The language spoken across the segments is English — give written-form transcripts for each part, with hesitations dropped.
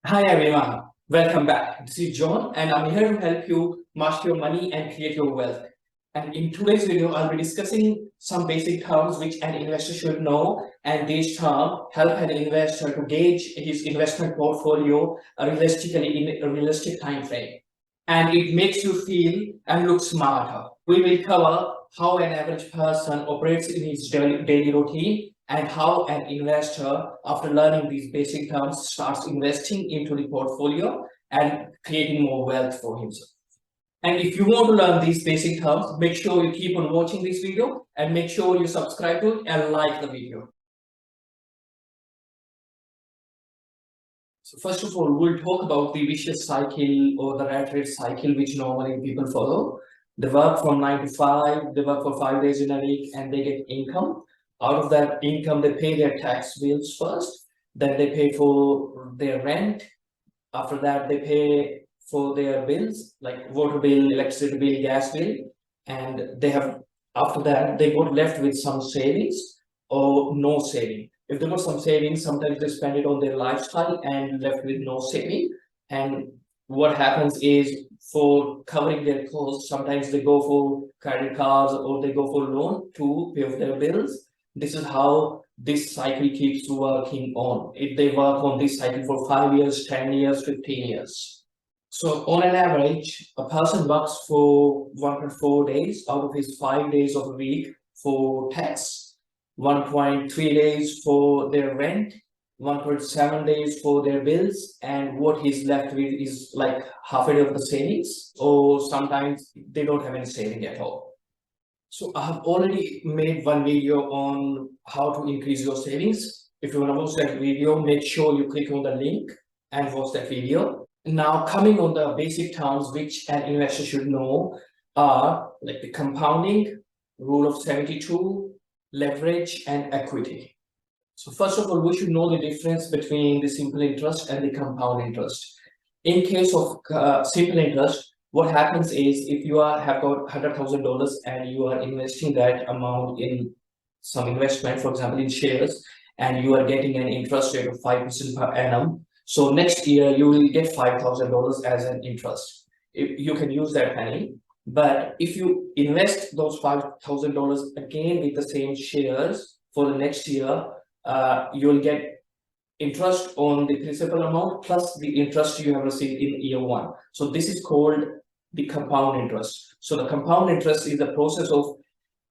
Hi everyone, welcome back. This is John and I'm here to help you master your money and create your wealth. And in today's video, I'll be discussing some basic terms which an investor should know, and these terms help an investor to gauge his investment portfolio realistically in a realistic time frame. And it makes you feel and look smarter. We will cover how an average person operates in his daily routine and how an investor, after learning these basic terms, starts investing into the portfolio and creating more wealth for himself. And if you want to learn these basic terms, make sure you keep on watching this video and make sure you subscribe to it and like the video. So first of all, we'll talk about the vicious cycle or the rat race cycle which normally people follow. They work from 9 to 5, they work for 5 days in a week and they get income. Out of that income, they pay their tax bills first, then they pay for their rent. After that, they pay for their bills like water bill, electricity bill, gas bill, and they have after that they got left with some savings or no saving. If they got some savings, sometimes they spend it on their lifestyle and left with no saving. And what happens is for covering their costs, sometimes they go for credit cards or they go for loan to pay off their bills. This is how this cycle keeps working on. If they work on this cycle for 5 years, 10 years, 15 years. So on an average, a person works for 1.4 days out of his 5 days of a week for tax, 1.3 days for their rent, 1.7 days for their bills, and what he's left with is like half a day of the savings, or sometimes they don't have any saving at all. So I have already made one video on how to increase your savings. If you want to watch that video, make sure you click on the link and watch that video. Now, coming on the basic terms which an investor should know are like the compounding, rule of 72, leverage, and equity. So first of all, we should know the difference between the simple interest and the compound interest. In case of simple interest, what happens is if you have got $100,000 and you are investing that amount in some investment, for example, in shares, and you are getting an interest rate of 5% per annum. So next year you will get $5,000 as an interest. If you can use that penny. But if you invest those $5,000 again with the same shares for the next year, you will get interest on the principal amount plus the interest you have received in year one. So this is called the compound interest. So the compound interest is the process of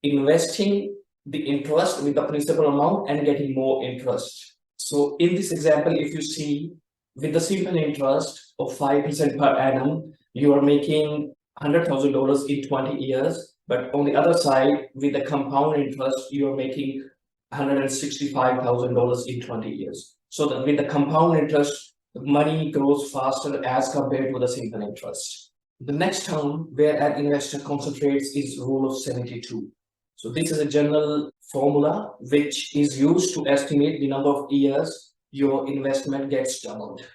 investing the interest with the principal amount and getting more interest. So in this example, if you see with the simple interest of 5% per annum, you are making $100,000 in 20 years. But on the other side, with the compound interest, you are making $165,000 in 20 years. So that with the compound interest, the money grows faster as compared to the simple interest. The next term where an investor concentrates is rule of 72. So this is a general formula which is used to estimate the number of years your investment gets doubled.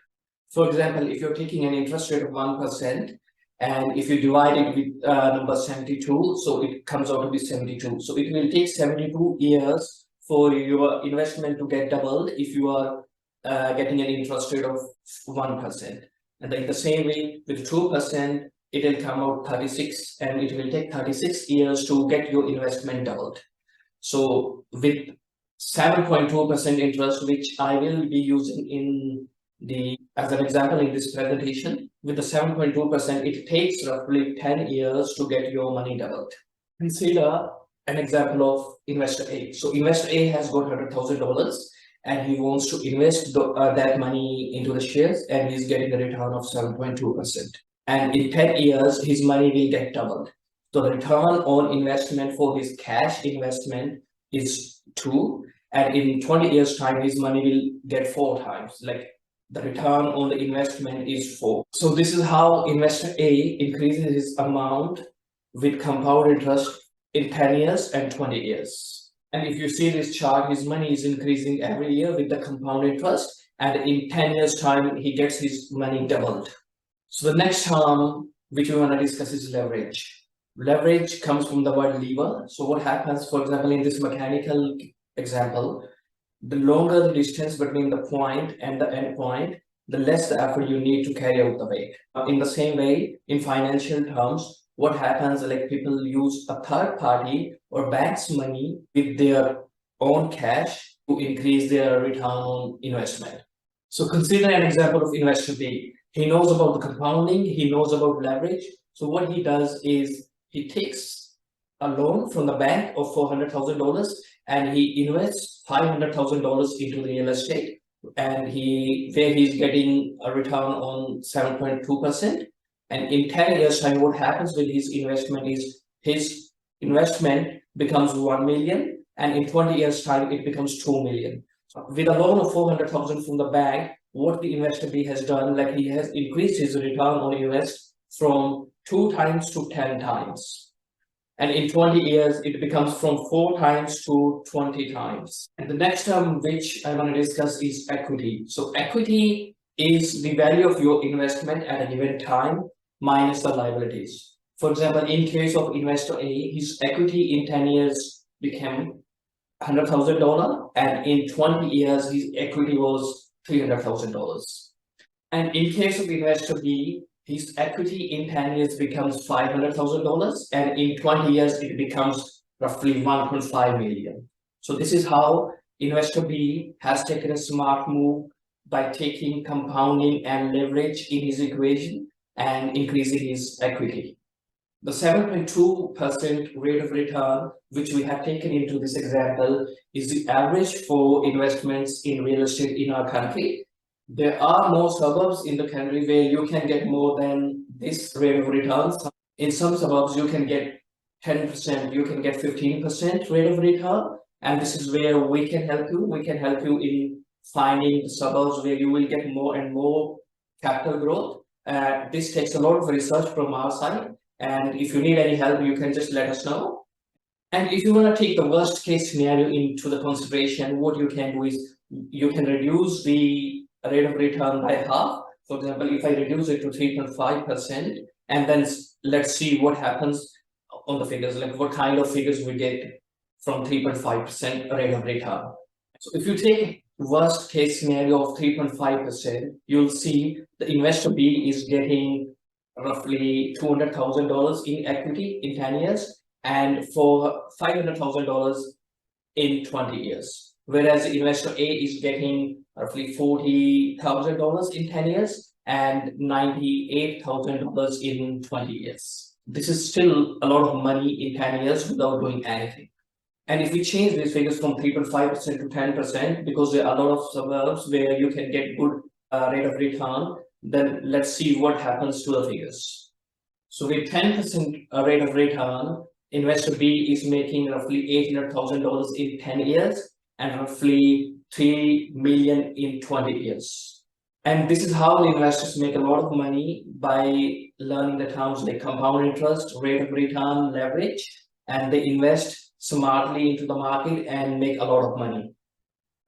For example, if you're taking an interest rate of 1%, and if you divide it with number 72, so it comes out to be 72. So it will take 72 years for your investment to get doubled if you are getting an interest rate of 1%. And then the same way with 2%, it will come out 36, and it will take 36 years to get your investment doubled. So with 7.2% interest, which I will be using in as an example in this presentation, with the 7.2%, it takes roughly 10 years to get your money doubled. Consider an example of investor A. So investor A has got $100,000 and he wants to invest that money into the shares, and he's getting a return of 7.2%. And in 10 years, his money will get doubled. So the return on investment for his cash investment is 2. And in 20 years' time, his money will get 4 times. Like the return on the investment is 4. So this is how investor A increases his amount with compound interest in 10 years and 20 years. And if you see this chart, his money is increasing every year with the compound interest. And in 10 years' time, he gets his money doubled. So the next term which we want to discuss is leverage. Leverage comes from the word lever. So what happens, for example, in this mechanical example, the longer the distance between the point and the end point, the less the effort you need to carry out the weight. In the same way, in financial terms, what happens, like people use a third party or bank's money with their own cash to increase their return on investment. So consider an example of investor B. He knows about the compounding, he knows about leverage. So what he does is he takes a loan from the bank of $400,000 and he invests $500,000 into real estate, and he's getting a return on 7.2%. And in 10 years time, what happens with his investment is his investment becomes 1 million, and in 20 years time it becomes 2 million. With a loan of 400,000 from the bank, what the investor B has done, like he has increased his return on invest from 2 times to 10 times. And in 20 years, it becomes from 4 times to 20 times. And the next term which I want to discuss is equity. So equity is the value of your investment at a given time minus the liabilities. For example, in case of investor A, his equity in 10 years became $100,000, and in 20 years, his equity was $300,000. And in case of investor B, his equity in 10 years becomes $500,000, and in 20 years, it becomes roughly 1.5 million. So this is how investor B has taken a smart move by taking compounding and leverage in his equation and increasing his equity. The 7.2% rate of return, which we have taken into this example, is the average for investments in real estate in our country. There are more suburbs in the country where you can get more than this rate of returns. In some suburbs, you can get 10%, you can get 15% rate of return. And this is where we can help you. We can help you in finding the suburbs where you will get more and more capital growth. This takes a lot of research from our side. And if you need any help, you can just let us know. And if you want to take the worst case scenario into the consideration, what you can do is you can reduce the rate of return by half. For example, if I reduce it to 3.5%, and then let's see what happens on the figures, like what kind of figures we get from 3.5% rate of return. So if you take worst case scenario of 3.5%, you'll see the investor B is getting roughly $200,000 in equity in 10 years, and for $500,000 in 20 years. Whereas investor A is getting roughly $40,000 in 10 years and $98,000 in 20 years. This is still a lot of money in 10 years without doing anything. And if we change these figures from 3.5% to 10%, because there are a lot of suburbs where you can get good rate of return, then let's see what happens to the figures. So with 10% rate of return, investor B is making roughly $800,000 in 10 years and roughly 3 million in 20 years. And this is how the investors make a lot of money by learning the terms like compound interest, rate of return, leverage, and they invest smartly into the market and make a lot of money.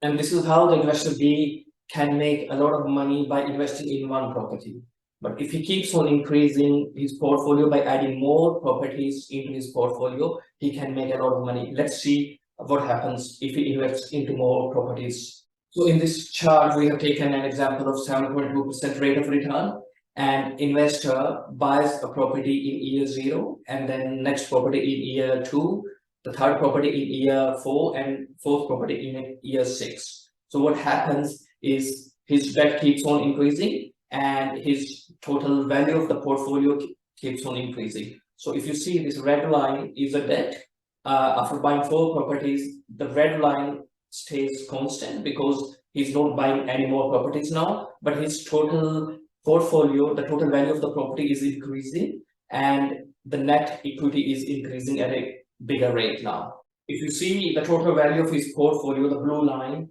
And this is how the investor B can make a lot of money by investing in one property. But if he keeps on increasing his portfolio by adding more properties into his portfolio, he can make a lot of money. Let's see what happens if he invests into more properties. So in this chart, we have taken an example of 7.2% rate of return. And investor buys a property in year 0, and then next property in year 2, the third property in year 4, and fourth property in year 6. So what happens is his debt keeps on increasing and his total value of the portfolio keeps on increasing. So if you see, this red line is a debt. After buying 4 properties, the red line stays constant because he's not buying any more properties now, but his total portfolio, the total value of the property is increasing and the net equity is increasing at a bigger rate now. If you see the total value of his portfolio, the blue line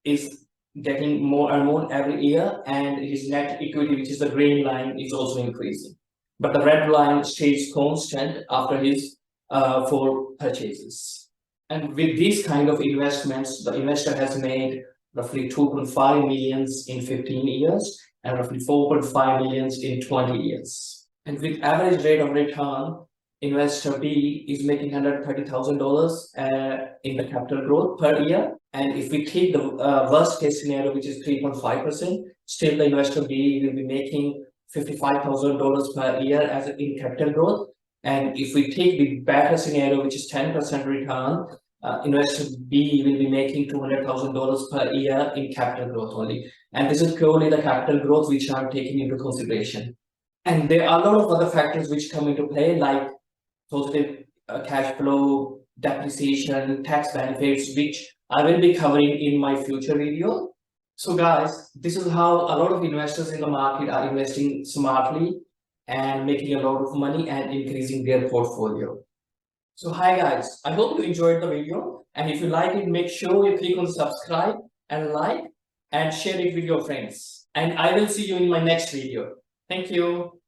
is getting more and more every year, and his net equity, which is the green line, is also increasing. But the red line stays constant after his 4 purchases. And with these kind of investments, the investor has made roughly 2.5 millions in 15 years and roughly 4.5 millions in 20 years. And with average rate of return, investor B is making $130,000 in the capital growth per year. And if we take the worst case scenario, which is 3.5%, still the investor B will be making $55,000 per year as in capital growth. And if we take the better scenario, which is 10% return, investor B will be making $200,000 per year in capital growth only. And this is purely the capital growth which I'm taking into consideration. And there are a lot of other factors which come into play, like positive cash flow, depreciation, tax benefits, which I will be covering in my future video. So guys, this is how a lot of investors in the market are investing smartly and making a lot of money and increasing their portfolio. So hi guys, I hope you enjoyed the video, and if you like it, make sure you click on subscribe and like and share it with your friends. And I will see you in my next video. Thank you.